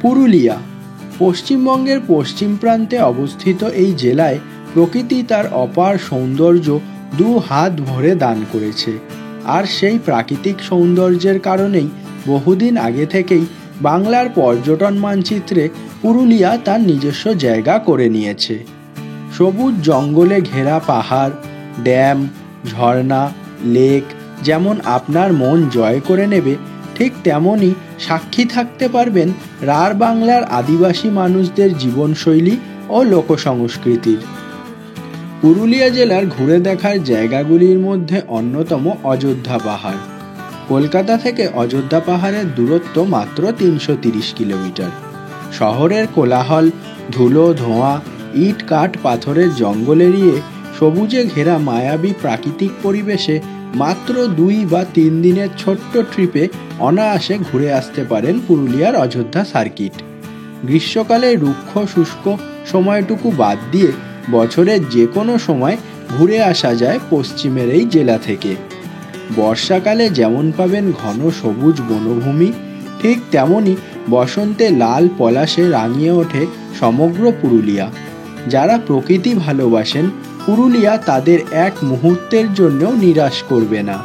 পুরুলিয়া পশ্চিমবঙ্গের পশ্চিম প্রান্তে অবস্থিত এই জেলায় প্রকৃতি তার অপার সৌন্দর্য দু হাত ভরে দান করেছে। আর সেই প্রাকৃতিক সৌন্দর্যের কারণেই বহুদিন আগে থেকেই বাংলার পর্যটন মানচিত্রে পুরুলিয়া তার নিজস্ব জায়গা করে নিয়েছে। সবুজ জঙ্গলে ঘেরা পাহাড়, ড্যাম, ঝর্ণা, লেক যেমন আপনার মন জয় করে নেবে, ঠিক তেমনই সাক্ষী থাকতে পারবেন রাঢ় বাংলার আদিবাসী মানুষদের জীবনশৈলী ও লোকসংস্কৃতির। পুরুলিয়া জেলার ঘুরে দেখার জায়গাগুলির মধ্যে অন্যতম অযোধ্যা পাহাড়। কলকাতা থেকে অযোধ্যা পাহাড়ের দূরত্ব মাত্র ৩৩০ কিলোমিটার। শহরের কোলাহল, ধুলো, ধোঁয়া, ইট কাঠ পাথরের জঙ্গল এড়িয়ে সবুজে ঘেরা মায়াবী প্রাকৃতিক পরিবেশে মাত্র ২ বা ৩ দিনের ছোট্ট ট্রিপে অনায়াসে ঘুরে আসতে পারেন পুরুলিয়ার অযোধ্যা সার্কিট। গ্রীষ্মকালে রুক্ষ শুষ্ক সময়টুকু বাদ দিয়ে বছরের যে কোনো সময় ঘুরে আসা যায় পশ্চিমের এই জেলা থেকে। বর্ষাকালে যেমন পাবেন ঘন সবুজ বনভূমি, ঠিক তেমনই বসন্তে লাল পলাশে রাঙিয়ে ওঠে সমগ্র পুরুলিয়া। যারা প্রকৃতি ভালোবাসেন, পুরুলিয়া তাদের এক মুহূর্তের জন্যও নিরাশ করবে না।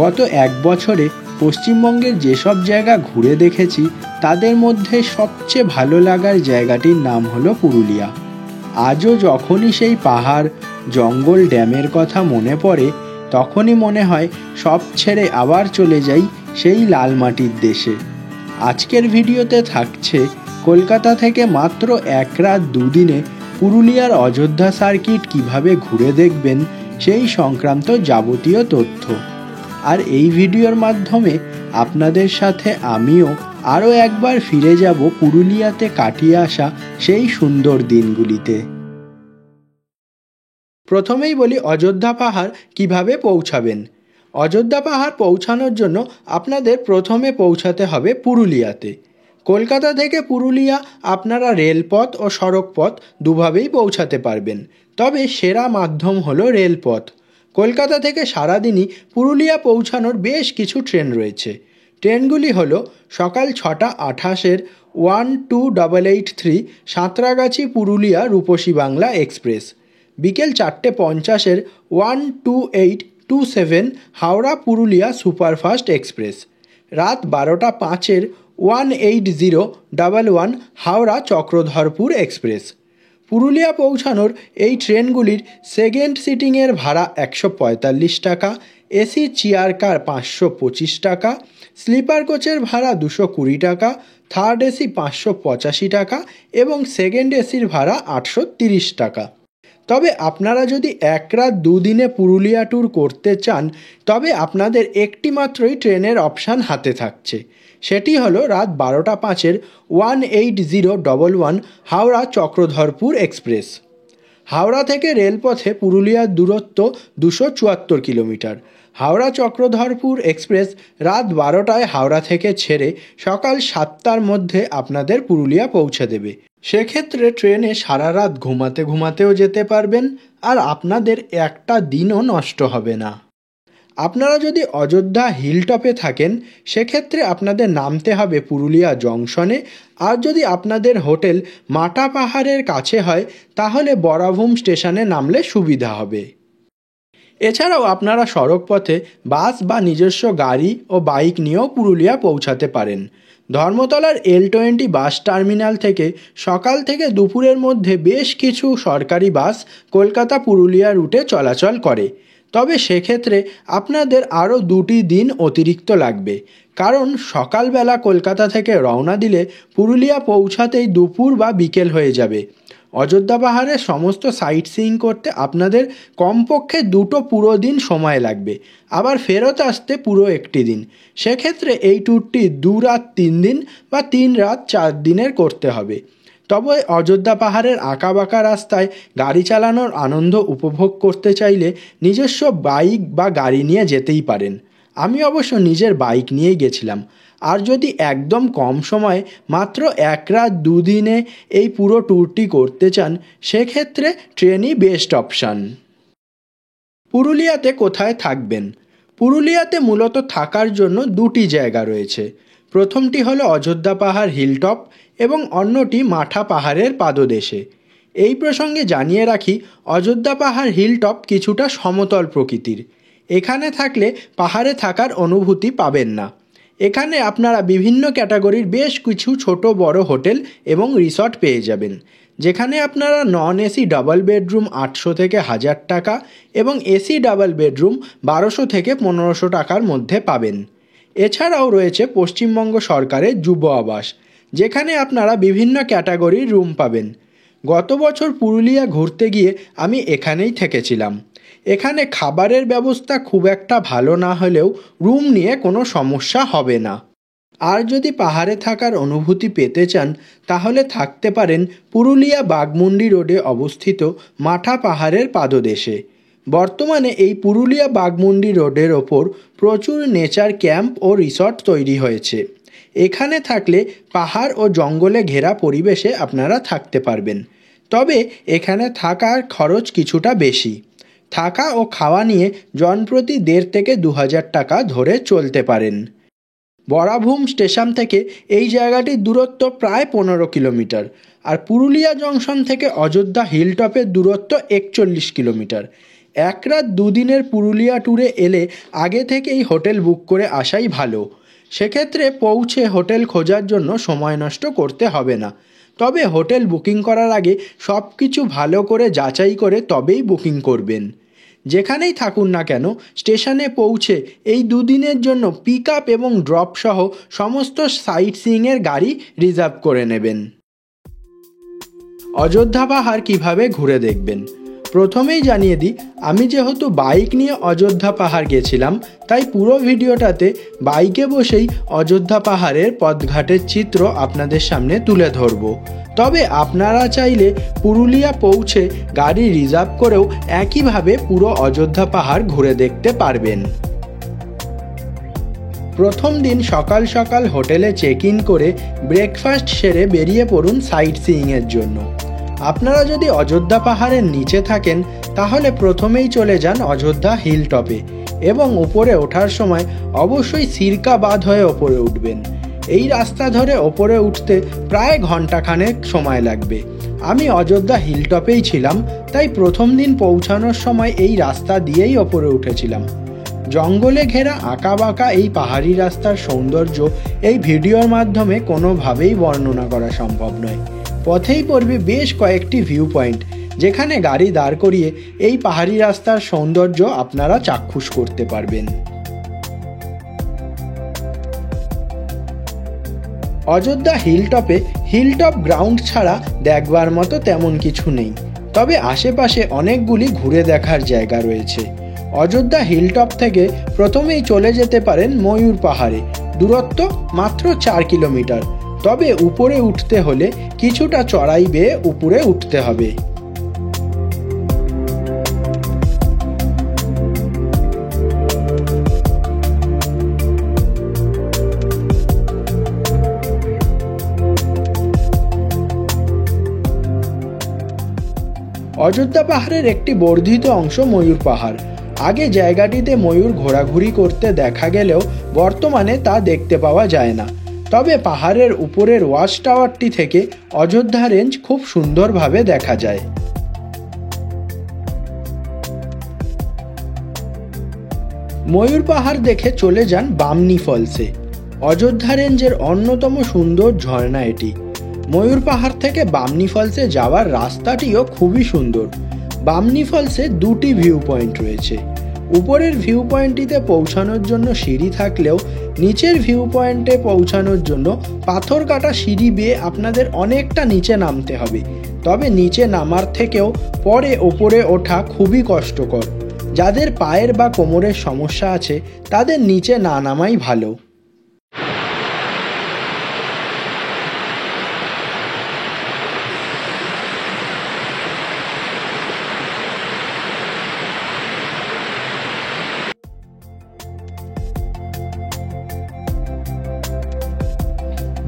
গত ১ বছরে পশ্চিমবঙ্গের যেসব জায়গা ঘুরে দেখেছি, তাদের মধ্যে সবচেয়ে ভালো লাগার জায়গাটির নাম হলো পুরুলিয়া। আজও যখনই সেই পাহাড়, জঙ্গল, ড্যামের কথা মনে পড়ে, তখনই মনে হয় সব ছেড়ে আবার চলে যাই সেই লাল মাটির দেশে। আজকের ভিডিওতে থাকছে কলকাতা থেকে মাত্র ১ রাত ২ দিনে পুরুলিয়ার অযোধ্যা সার্কিট কিভাবে ঘুরে দেখবেন সেই সংক্রান্ত যাবতীয় তথ্য। আর এই ভিডিওর মাধ্যমে আপনাদের সাথে আমিও আরও একবার ফিরে যাব পুরুলিয়াতে কাটিয়ে আসা সেই সুন্দর দিনগুলিতে। প্রথমেই বলি অযোধ্যা পাহাড় কিভাবে পৌঁছাবেন। অযোধ্যা পাহাড় পৌঁছানোর জন্য আপনাদের প্রথমে পৌঁছাতে হবে পুরুলিয়াতে। কলকাতা থেকে পুরুলিয়া আপনারা রেলপথ ও সড়কপথ দুভাবেই পৌঁছাতে পারবেন, তবে সেরা মাধ্যম হলো রেলপথ। কলকাতা থেকে সারাদিনই পুরুলিয়া পৌঁছানোর বেশ কিছু ট্রেন রয়েছে। ট্রেনগুলি হলো সকাল ৬টা ২৮ 12883 সাঁতরাগাছি পুরুলিয়া রূপসী বাংলা এক্সপ্রেস, বিকেল ৪টে ৫০ 12827 হাওড়া পুরুলিয়া সুপারফাস্ট এক্সপ্রেস, রাত ১২টা ৫ 18011 হাওড়া চক্রধরপুর এক্সপ্রেস। পুরুলিয়া পৌঁছানোর এই ট্রেনগুলির সেকেন্ড সিটিংয়ের ভাড়া ১৪৫ টাকা, এসি চেয়ার কার ৫২৫ টাকা, স্লিপার কোচের ভাড়া ২২০ টাকা, থার্ড এসি ৫৮৫ টাকা এবং সেকেন্ড এসির ভাড়া ৮৩০ টাকা। তবে আপনারা যদি ১ রাত ২ দিনে পুরুলিয়া ট্যুর করতে চান, তবে আপনাদের একটি মাত্রই ট্রেনের অপশান হাতে থাকছে। সেটি হলো রাত ১২টা ৫ 18011 হাওড়া চক্রধরপুর এক্সপ্রেস। হাওড়া থেকে রেলপথে পুরুলিয়ার দূরত্ব ২৭৪ কিলোমিটার। হাওড়া চক্রধরপুর এক্সপ্রেস রাত ১২টায় হাওড়া থেকে ছেড়ে সকাল ৭টার মধ্যে আপনাদের পুরুলিয়া পৌঁছে দেবে। সেক্ষেত্রে ট্রেনে সারা রাত ঘুমাতে ঘুমাতেও যেতে পারবেন, আর আপনাদের একটা দিনও নষ্ট হবে না। আপনারা যদি অযোধ্যা হিলটপে থাকেন, সেক্ষেত্রে আপনাদের নামতে হবে পুরুলিয়া জংশনে। আর যদি আপনাদের হোটেল মাটা পাহাড়ের কাছে হয়, তাহলে বরাভূম স্টেশনে নামলে সুবিধা হবে। এছাড়াও আপনারা সড়কপথে বাস বা নিজস্ব গাড়ি ও বাইক নিয়েও পুরুলিয়া পৌঁছাতে পারেন। ধর্মতলার L20 বাস টার্মিনাল থেকে সকাল থেকে দুপুরের মধ্যে বেশ কিছু সরকারি বাস কলকাতা পুরুলিয়া রুটে চলাচল করে। তবে সেক্ষেত্রে আপনাদের আরও 2টি দিন অতিরিক্ত লাগবে, কারণ সকালবেলা কলকাতা থেকে রওনা দিলে পুরুলিয়া পৌঁছাতেই দুপুর বা বিকেল হয়ে যাবে। অযোধ্যা পাহাড়ের সমস্ত সাইট সিইং করতে আপনাদের কমপক্ষে 2টো পুরো দিন সময় লাগবে, আবার ফেরত আসতে পুরো 1টি দিন। সেক্ষেত্রে এই ট্যুরটি 2 রাত 3 দিন বা 3 রাত 4 দিনের করতে হবে। তবে অযোধ্যা পাহাড়ের আঁকাবাঁকা রাস্তায় গাড়ি চালানোর আনন্দ উপভোগ করতে চাইলে নিজস্ব বাইক বা গাড়ি নিয়ে যেতেই পারেন। আমি অবশ্য নিজের বাইক নিয়েই গেছিলাম। আর যদি একদম কম সময়ে মাত্র 1 রাত 2 দিনে এই পুরো ট্যুরটি করতে চান, সেক্ষেত্রে ট্রেনই বেস্ট অপশান। পুরুলিয়াতে কোথায় থাকবেন? পুরুলিয়াতে মূলত থাকার জন্য 2টি জায়গা রয়েছে। প্রথমটি হলো অযোধ্যা পাহাড় হিলটপ এবং অন্যটি মাঠা পাহাড়ের পাদদেশে। এই প্রসঙ্গে জানিয়ে রাখি, অযোধ্যা পাহাড় হিলটপ কিছুটা সমতল প্রকৃতির। এখানে থাকলে পাহাড়ে থাকার অনুভূতি পাবেন না। এখানে আপনারা বিভিন্ন ক্যাটাগরির বেশ কিছু ছোট বড় হোটেল এবং রিসর্ট পেয়ে যাবেন, যেখানে আপনারা নন এসি ডাবল বেডরুম 800 থেকে 1000 টাকা এবং এসি ডাবল বেডরুম 1200 থেকে 1500 টাকার মধ্যে পাবেন। এছাড়াও রয়েছে পশ্চিমবঙ্গ সরকারের যুব আবাস, যেখানে আপনারা বিভিন্ন ক্যাটাগরির রুম পাবেন। গত বছর পুরুলিয়া ঘুরতে গিয়ে আমি এখানেই থেকেছিলাম। এখানে খাবারের ব্যবস্থা খুব একটা ভালো না হলেও রুম নিয়ে কোনো সমস্যা হবে না। আর যদি পাহাড়ে থাকার অনুভূতি পেতে চান তাহলে থাকতে পারেন পুরুলিয়া বাঘমুন্ডি রোডে অবস্থিত মাঠা পাহাড়ের পাদদেশে। বর্তমানে এই পুরুলিয়া বাঘমুন্ডি রোডের ওপর প্রচুর নেচার ক্যাম্প ও রিসর্ট তৈরি হয়েছে। এখানে থাকলে পাহাড় ও জঙ্গলে ঘেরা পরিবেশে আপনারা থাকতে পারবেন। তবে এখানে থাকার খরচ কিছুটা বেশি। থাকা ও খাওয়া নিয়ে জনপ্রতি 1,500 থেকে 2,000 টাকা ধরে চলতে পারেন। বরাভূম স্টেশন থেকে এই জায়গাটির দূরত্ব প্রায় 15 কিলোমিটার, আর পুরুলিয়া জংশন থেকে অযোধ্যা হিলটপের দূরত্ব 41 কিলোমিটার। 1 রাত 2 দিনের পুরুলিয়া ট্যুরে এলে আগে থেকেই হোটেল বুক করে আসাই ভালো। সেক্ষেত্রে পৌঁছে হোটেল খোঁজার জন্য সময় নষ্ট করতে হবে না। তবে হোটেল বুকিং করার আগে সব কিছু ভালো করে যাচাই করে তবেই বুকিং করবেন। যেখানেই থাকুন না কেন স্টেশনে পৌঁছে এই 2 দিনের জন্য পিক আপ এবং ড্রপ সহ সমস্ত সাইট সিইংয়ের গাড়ি রিজার্ভ করে নেবেন। অযোধ্যা পাহাড় কীভাবে ঘুরে দেখবেন? প্রথমেই জানিয়ে দিই, আমি যেহেতু বাইক নিয়ে অযোধ্যা পাহাড় গেছিলাম, তাই পুরো ভিডিওটাতে বাইকে বসেই অযোধ্যা পাহাড়ের পথঘাটের চিত্র আপনাদের সামনে তুলে ধরব। তবে আপনারা চাইলে পুরুলিয়া পৌঁছে গাড়ি রিজার্ভ করেও একইভাবে পুরো অযোধ্যা পাহাড় ঘুরে দেখতে পারবেন। প্রথম দিন সকাল সকাল হোটেলে চেক ইন করে ব্রেকফাস্ট সেরে বেরিয়ে পড়ুন সাইট সিইংয়ের জন্য। আপনারা যদি অযোধ্যা পাহাড়ের নিচে থাকেন তাহলে প্রথমেই চলে যান অযোধ্যা হিলটপে এবং উপরে ওঠার সময় অবশ্যই সিরকা বাঁধ হয়ে ওপরে উঠবেন। এই রাস্তা ধরে ওপরে উঠতে প্রায় ঘন্টাখানেক সময় লাগবে। আমি অযোধ্যা হিলটপেই ছিলাম, তাই প্রথম দিন পৌঁছানোর সময় এই রাস্তা দিয়েই ওপরে উঠেছিলাম। জঙ্গলে ঘেরা আঁকাবাঁকা এই পাহাড়ি রাস্তার সৌন্দর্য এই ভিডিওর মাধ্যমে কোনোভাবেই বর্ণনা করা সম্ভব নয়। পথেই পড়বে বেশ কয়েকটি ভিউ পয়েন্ট, যেখানে গাড়ি দাঁড় করিয়ে এই পাহাড়ি রাস্তার সৌন্দর্য আপনারা চাক্ষুষ করতে পারবেন। অযোধ্যা হিলটপে হিলটপ গ্রাউন্ড ছাড়া দেখবার মতো তেমন কিছু নেই, তবে আশেপাশে অনেকগুলি ঘুরে দেখার জায়গা রয়েছে। অযোধ্যা হিলটপ থেকে প্রথমেই চলে যেতে পারেন ময়ূর পাহাড়ে, দূরত্ব মাত্র 4 কিলোমিটার। তবে উপরে উঠতে হলে কিছুটা চড়াই বেয়ে উপরে উঠতে হবে। অযোধ্যা পাহাড়ের একটি বর্ধিত অংশ ময়ূর পাহাড়। আগে জায়গাটিতে ময়ূর ঘোরাঘুরি করতে দেখা গেলেও বর্তমানে তা দেখতে পাওয়া যায় না। তবে পাহাড়ের উপরের ওয়াচ টাওয়ারটি থেকে অযোধ্যা রেঞ্জ খুব সুন্দরভাবে দেখা যায়। ময়ূর পাহাড় দেখে চলে যান বামনি ফলসে। অযোধ্যা রেঞ্জের অন্যতম সুন্দর ঝর্ণা এটি। ময়ূর পাহাড় থেকে বামনি ফলসে যাওয়ার রাস্তাটিও খুবই সুন্দর। বামনি ফলসে 2টি ভিউ পয়েন্ট রয়েছে। উপরের ভিউ পয়েন্টটিতে পৌঁছানোর জন্য সিঁড়ি থাকলেও নিচের ভিউ পয়েন্টে পৌঁছানোর জন্য পাথর কাটা সিঁড়ি বেয়ে আপনাদের অনেকটা নিচে নামতে হবে। তবে নিচে নামার থেকেও পরে ওপরে ওঠা খুবই কষ্টকর। যাদের পায়ের বা কোমরের সমস্যা আছে তাদের নিচে না নামাই ভালো।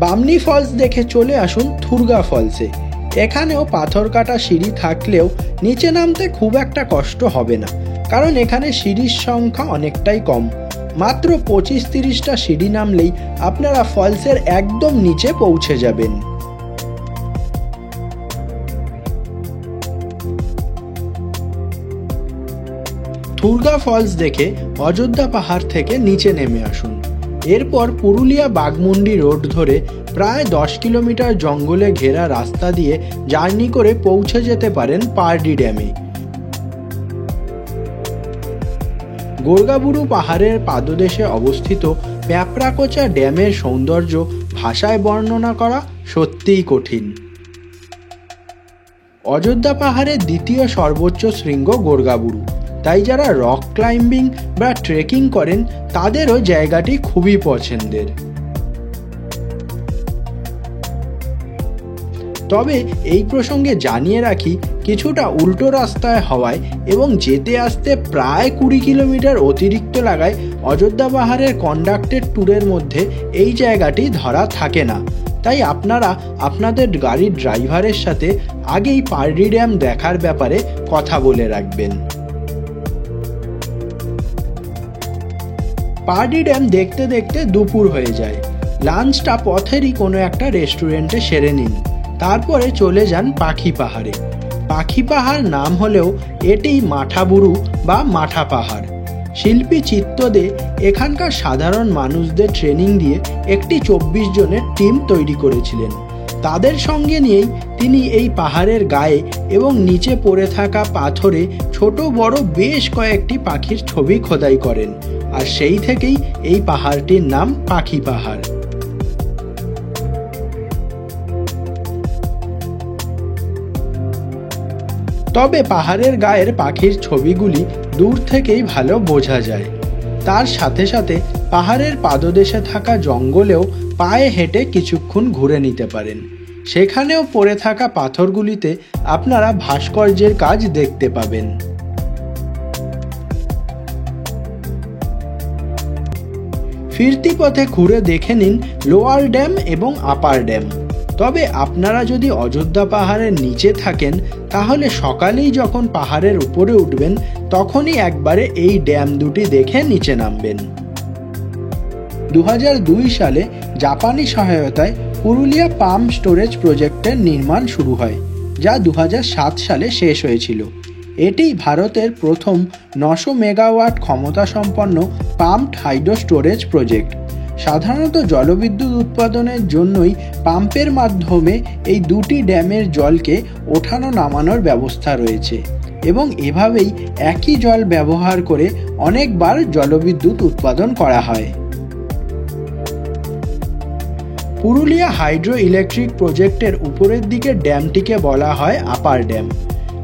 বামনি ফলস দেখে চলে আসুন থুরগা ফলসে। এখানেও পাথর কাটা সিঁড়ি থাকলেও নিচে নামতে খুব একটা কষ্ট হবে না, কারণ এখানে সিঁড়ির সংখ্যা অনেকটাই কম। মাত্র 25-30টা সিঁড়ি নামলেই আপনারা ফলসের একদম নিচে পৌঁছে যাবেন। থুরগা ফলস দেখে অযোধ্যা পাহাড় থেকে নিচে নেমে আসুন। এরপর পুরুলিয়া বাঘমুন্ডি রোড ধরে প্রায় 10 কিলোমিটার জঙ্গলে ঘেরা রাস্তা দিয়ে জার্নি করে পৌঁছে যেতে পারেন পারডি ড্যামে। গোর্গাবুরু পাহাড়ের পাদদেশে অবস্থিত প্যাপড়াকোচা ড্যামের সৌন্দর্য ভাষায় বর্ণনা করা সত্যিই কঠিন। অযোধ্যা পাহাড়ের দ্বিতীয় সর্বোচ্চ শৃঙ্গ গোর্গাবুরু, তাই যারা রক ক্লাইম্বিং বা ট্রেকিং করেন তাদেরও জায়গাটি খুবই পছন্দের। তবে এই প্রসঙ্গে জানিয়ে রাখি, কিছুটা উল্টো রাস্তায় হওয়ায় এবং যেতে আসতে প্রায় 20 কিলোমিটার অতিরিক্ত লাগায় অযোধ্যা পাহাড়ের কন্ডাক্টেড ট্যুরের মধ্যে এই জায়গাটি ধরা থাকে না। তাই আপনারা আপনাদের গাড়ির ড্রাইভারের সাথে আগেই পারডি ড্যাম দেখার ব্যাপারে কথা বলে রাখবেন। পারডি ড্যাম দেখতে দেখতে দুপুর হয়ে যায়। লাঞ্চটা পথেরই কোনো একটা রেস্টুরেন্টে সেরে নিন। তারপরে চলে যান পাখি পাহাড়ে। পাখি পাহাড় নাম হলেও এটি মাঠাবুরু বা মাঠা পাহাড়। শিল্পী চিত্তদে এখানকার সাধারণ মানুষদের ট্রেনিং দিয়ে একটি 24 জনের টিম তৈরি করেছিলেন। তাদের সঙ্গে নিয়েই তিনি এই পাহাড়ের গায়ে এবং নিচে পড়ে থাকা পাথরে ছোট বড় বেশ কয়েকটি পাখির ছবি খোদাই করেন, আর সেই থেকেই এই পাহাড়টির নাম পাখি পাহাড়। তবে পাহাড়ের গায়ের পাখির ছবিগুলি দূর থেকেই ভালো বোঝা যায়। তার সাথে সাথে পাহাড়ের পাদদেশে থাকা জঙ্গলেও পায়ে হেঁটে কিছুক্ষণ ঘুরে নিতে পারেন। সেখানেও পড়ে থাকা পাথরগুলিতে আপনারা ভাস্কর্যের কাজ দেখতে পাবেন। ফিরতি পথে ঘুরে দেখে নিন লোয়ার ড্যাম এবং আপার ড্যাম। তবে আপনারা যদি অযোধ্যা পাহাড়ের নিচে থাকেন তাহলে সকালেই যখন পাহাড়ের উপরে উঠবেন তখনই একবারে এই ড্যাম দুটি দেখে নিচে নামবেন। 2002 সালে জাপানি সহায়তায় পুরুলিয়া পাম্প স্টোরেজ প্রজেক্টের নির্মাণ শুরু হয়, যা 2007 সালে শেষ হয়েছিল। এটি ভারতের প্রথম 900 মেগাওয়াট ক্ষমতা সম্পন্ন পাম্পড হাইড্রো স্টোরেজ প্রজেক্ট। সাধারণত জলবিদ্যুৎ উৎপাদনের জন্যই পাম্পের মাধ্যমে এই দুটি ড্যামের জলকে ওঠানো নামানোর ব্যবস্থা রয়েছে এবং এভাবেই একই জল ব্যবহার করে অনেকবার জলবিদ্যুৎ উৎপাদন করা হয়। পুরুলিয়া হাইড্রো ইলেকট্রিক প্রজেক্টের উপরের দিকে ড্যামটিকে বলা হয় আপার ড্যাম।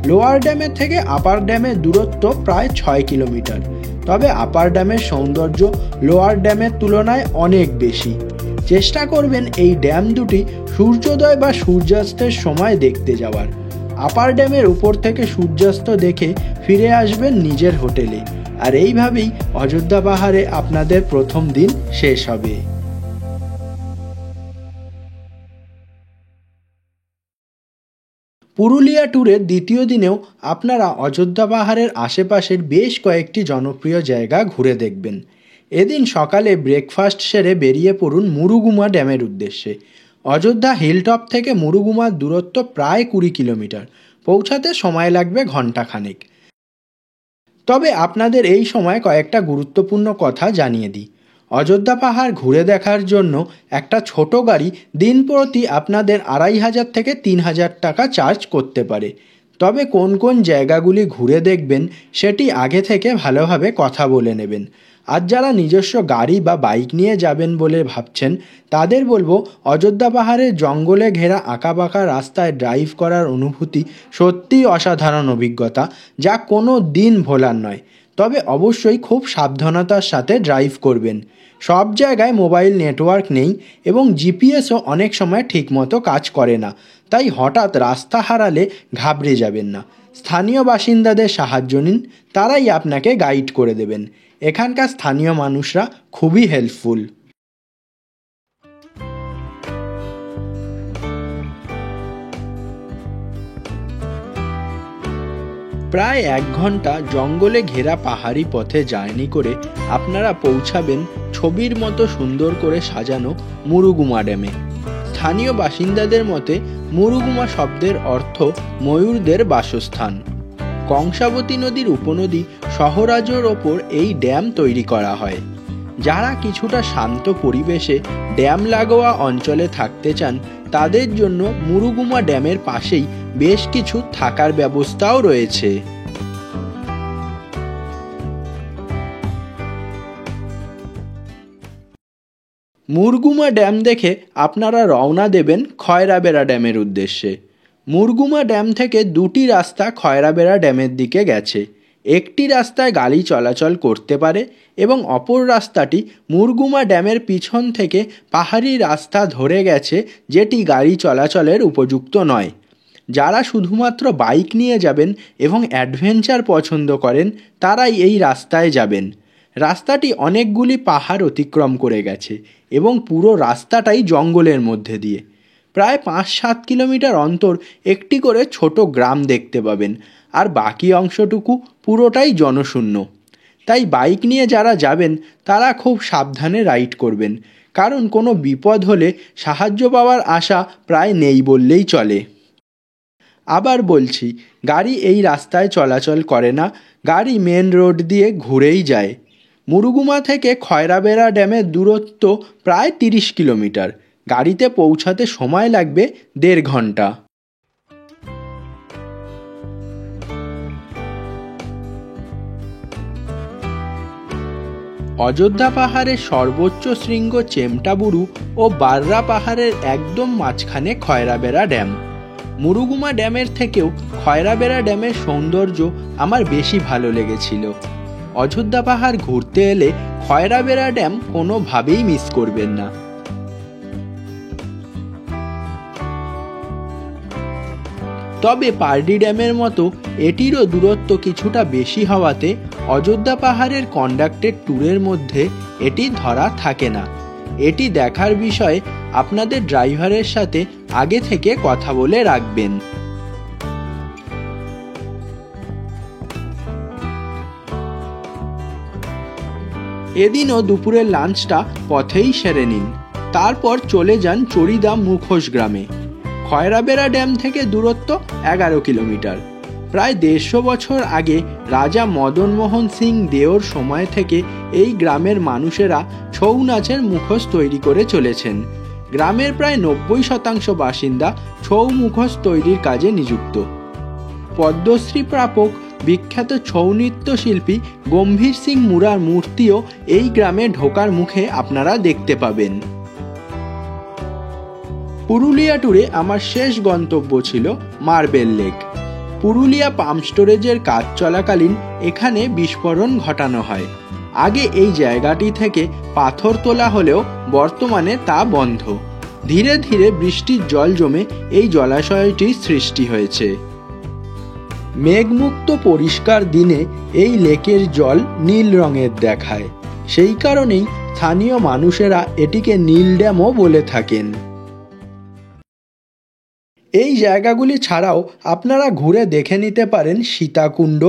লোয়ার ড্যামের থেকে আপার ড্যামের দূরত্ব প্রায় 6 কিলোমিটার। তবে আপার ড্যামের সৌন্দর্য লোয়ার ড্যামের তুলনায় অনেক বেশি। চেষ্টা করবেন এই ড্যাম দুটি সূর্যোদয় বা সূর্যাস্তের সময় দেখতে যাওয়ার। আপার ড্যামের উপর থেকে সূর্যাস্ত দেখে ফিরে আসবেন নিজের হোটেলে, আর এইভাবেই অযোধ্যা পাহাড়ে আপনাদের প্রথম দিন শেষ হবে। পুরুলিয়া ট্যুরের দ্বিতীয় দিনেও আপনারা অযোধ্যা পাহাড়ের আশেপাশের বেশ কয়েকটি জনপ্রিয় জায়গা ঘুরে দেখবেন। এদিন সকালে ব্রেকফাস্ট সেরে বেরিয়ে পড়ুন মুরুগুমা ড্যামের উদ্দেশ্যে। অযোধ্যা হিলটপ থেকে মুরুগুমার দূরত্ব প্রায় 20 কিলোমিটার। পৌঁছাতে সময় লাগবে ঘণ্টাখানেক। তবে আপনাদের এই সময় কয়েকটা গুরুত্বপূর্ণ কথা জানিয়ে দিই। অযোধ্যা পাহাড় ঘুরে দেখার জন্য একটা ছোট গাড়ি দিন প্রতি আপনাদের 2500 থেকে 3000 টাকা চার্জ করতে পারে। তবে কোন কোন জায়গাগুলি ঘুরে দেখবেন সেটি আগে থেকে ভালোভাবে কথা বলে নেবেন। আর যারা নিজস্ব গাড়ি বা বাইক নিয়ে যাবেন বলে ভাবছেন তাদের বলবো, অযোধ্যা পাহাড়ের জঙ্গলে ঘেরা আঁকাবাঁকা রাস্তায় ড্রাইভ করার অনুভূতি সত্যিই অসাধারণ অভিজ্ঞতা, যা কোনো দিন ভোলার নয়। তবে অবশ্যই খুব সাবধানতার সাথে ড্রাইভ করবেন। সব জায়গায় মোবাইল নেটওয়ার্ক নেই এবং জিপিএসও অনেক সময় ঠিকমতো কাজ করে না, তাই হঠাৎ রাস্তা হারালে ঘাবড়ে যাবেন না। স্থানীয় বাসিন্দাদের সাহায্য নিন, তারাই আপনাকে গাইড করে দেবেন। এখানকার স্থানীয় মানুষরা খুবই হেল্পফুল। প্রায় 1 ঘন্টা জঙ্গলে ঘেরা পাহাড়ি পথে জার্নি করে আপনারা পৌঁছাবেন ছবির মতো সুন্দর করে সাজানো মুরুগুমা ড্যামে। স্থানীয় বাসিন্দাদের মতে মুরুগুমা শব্দের অর্থ ময়ূরদের বাসস্থান। কংসাবতী নদীর উপনদী সহরাজের ওপর এই ড্যাম তৈরি করা হয়। যারা কিছুটা শান্ত পরিবেশে ড্যাম লাগোয়া অঞ্চলে থাকতে চান তাদের জন্য মুরুগুমা ড্যামের পাশেই বেশ কিছু থাকার ব্যবস্থাও রয়েছে। মুরগুমা ড্যাম দেখে আপনারা রওনা দেবেন খয়রাবেড়া ড্যামের উদ্দেশ্যে। মুরগুমা ড্যাম থেকে 2টি রাস্তা খয়রাবেড়া ড্যামের দিকে গেছে। একটি রাস্তায় গাড়ি চলাচল করতে পারে এবং অপর রাস্তাটি মুরগুমা ড্যামের পিছন থেকে পাহাড়ি রাস্তা ধরে গেছে, যেটি গাড়ি চলাচলের উপযুক্ত নয়। যারা শুধুমাত্র বাইক নিয়ে যাবেন এবং অ্যাডভেঞ্চার পছন্দ করেন তারাই এই রাস্তায় যাবেন। রাস্তাটি অনেকগুলি পাহাড় অতিক্রম করে গেছে এবং পুরো রাস্তাটাই জঙ্গলের মধ্যে দিয়ে। প্রায় 5-7 কিলোমিটার অন্তর একটি করে ছোট গ্রাম দেখতে পাবেন, আর বাকি অংশটুকু পুরোটাই জনশূন্য। তাই বাইক নিয়ে যারা যাবেন তারা খুব সাবধানে রাইড করবেন, কারণ কোনো বিপদ হলে সাহায্য পাওয়ার আশা প্রায় নেই বললেই চলে। আবার বলছি, গাড়ি এই রাস্তায় চলাচল করে না, গাড়ি মেন রোড দিয়ে ঘুরেই যায়। মুরুগুমা থেকে খয়রাবেড়া ড্যামের দূরত্ব প্রায় 30 কিলোমিটার। গাড়িতে পৌঁছাতে সময় লাগবে 1.5 ঘন্টা। অযোধ্যা পাহাড়ের সর্বোচ্চ শৃঙ্গ চেমটাবুরু ও বাররা পাহাড়ের একদম মাঝখানে খয়রাবেড়া ড্যাম। মুরুগুমা ড্যামের থেকেও খয়রাবেড়া ড্যামের সৌন্দর্য আমার বেশি ভালো লেগেছিল। অযোধ্যা পাহাড় ঘুরতে এলে খয়রাবেড়া ড্যাম কোনোভাবেই মিস করবেন না। তবে পারডি ড্যামের মতো এটিরও দূরত্ব কিছুটা বেশি হওয়াতে অযোধ্যা পাহাড়ের কন্ডাক্টেড ট্যুরের মধ্যে এটি ধরা থাকে না। এটি দেখার বিষয়ে আপনাদের ড্রাইভারের সাথে আগে থেকে কথা বলে রাখবেন। এদিনও দুপুরের লাঞ্চটা পথেই সেরে নিন। তারপর চলে যান চরিদা মুখোশ গ্রামে। খয়রাবেড়া ড্যাম থেকে দূরত্ব 11 কিলোমিটার। প্রায় 150 বছর আগে রাজা মদন মোহন সিং দেওর সময় থেকে এই গ্রামের মানুষেরা ছৌ নাচের মুখোশ তৈরি করে চলেছেন। গ্রামের প্রায় 90% বাসিন্দা ছৌ মুখোশ তৈরির কাজে নিযুক্ত। পদ্মশ্রী প্রাপক বিখ্যাত ছৌ নৃত্য শিল্পী গম্ভীর সিং মুরার মূর্তিও এই গ্রামে ঢোকার মুখে আপনারা দেখতে পাবেন। পুরুলিয়া ট্যুরে আমার শেষ গন্তব্য ছিল মার্বেল লেক। পুরুলিয়া পাম্প স্টোরেজের কাজ চলাকালীন এখানে বিস্ফোরণ ঘটানো হয়। আগে এই জায়গাটি থেকে পাথর তোলা হলেও বর্তমানে তা বন্ধ। ধীরে ধীরে বৃষ্টির জল জমে এই জলাশয়টির সৃষ্টি হয়েছে। মেঘমুক্ত পরিষ্কার দিনে এই লেকের জল নীল রঙের দেখায়। সেই কারণেই স্থানীয় মানুষেরা এটিকে নীল ড্যামও বলে থাকেন। এই জায়গাগুলি ছাড়াও আপনারা ঘুরে দেখে নিতে পারেন সীতাকুণ্ড,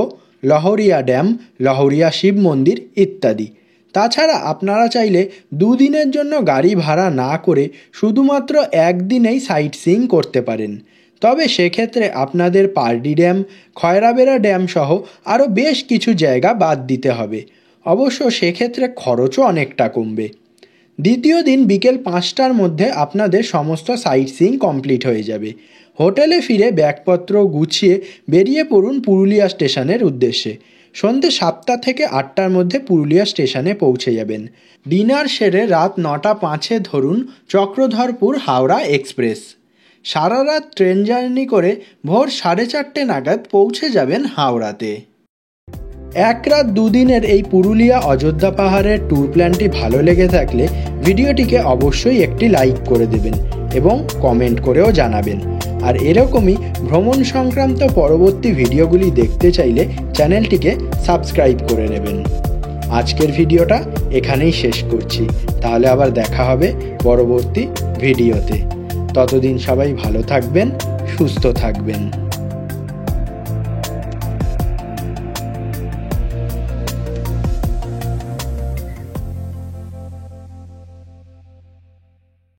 লহরিয়া ড্যাম, লহরিয়া শিব মন্দির ইত্যাদি। তাছাড়া আপনারা চাইলে 2 দিনের জন্য গাড়ি ভাড়া না করে শুধুমাত্র 1 দিনেই সাইট সিইং করতে পারেন। তবে সেক্ষেত্রে আপনাদের পারডি ড্যাম, খয়রাবেড়া ড্যাম সহ আরও বেশ কিছু জায়গা বাদ দিতে হবে। অবশ্য সেক্ষেত্রে খরচও অনেকটা কমবে। দ্বিতীয় দিন বিকেল 5টার মধ্যে আপনাদের সমস্ত সাইট সিইং কমপ্লিট হয়ে যাবে। হোটেলে ফিরে ব্যাগপত্র গুছিয়ে বেরিয়ে পড়ুন পুরুলিয়া স্টেশনের উদ্দেশ্যে। সন্ধ্যে 7টা থেকে 8টার মধ্যে পুরুলিয়া স্টেশনে পৌঁছে যাবেন। ডিনার সেরে রাত 9:05 ধরুন চক্রধরপুর হাওড়া এক্সপ্রেস। সারা রাত ট্রেন জার্নি করে ভোর 4:30 নাগাদ পৌঁছে যাবেন হাওড়াতে। 1 রাত 2 দিনের এই পুরুলিয়া অযোধ্যা পাহাড়ের ট্যুর প্ল্যানটি ভালো লেগে থাকলে ভিডিওটিকে অবশ্যই একটি লাইক করে দেবেন এবং কমেন্ট করেও জানাবেন। আর এরকমই ভ্রমণ সংক্রান্ত পরবর্তী ভিডিওগুলি দেখতে চাইলে চ্যানেলটিকে সাবস্ক্রাইব করে নেবেন। আজকের ভিডিওটা এখানেই শেষ করছি। তাহলে আবার দেখা হবে পরবর্তী ভিডিওতে। ততদিন সবাই ভালো থাকবেন, সুস্থ থাকবেন।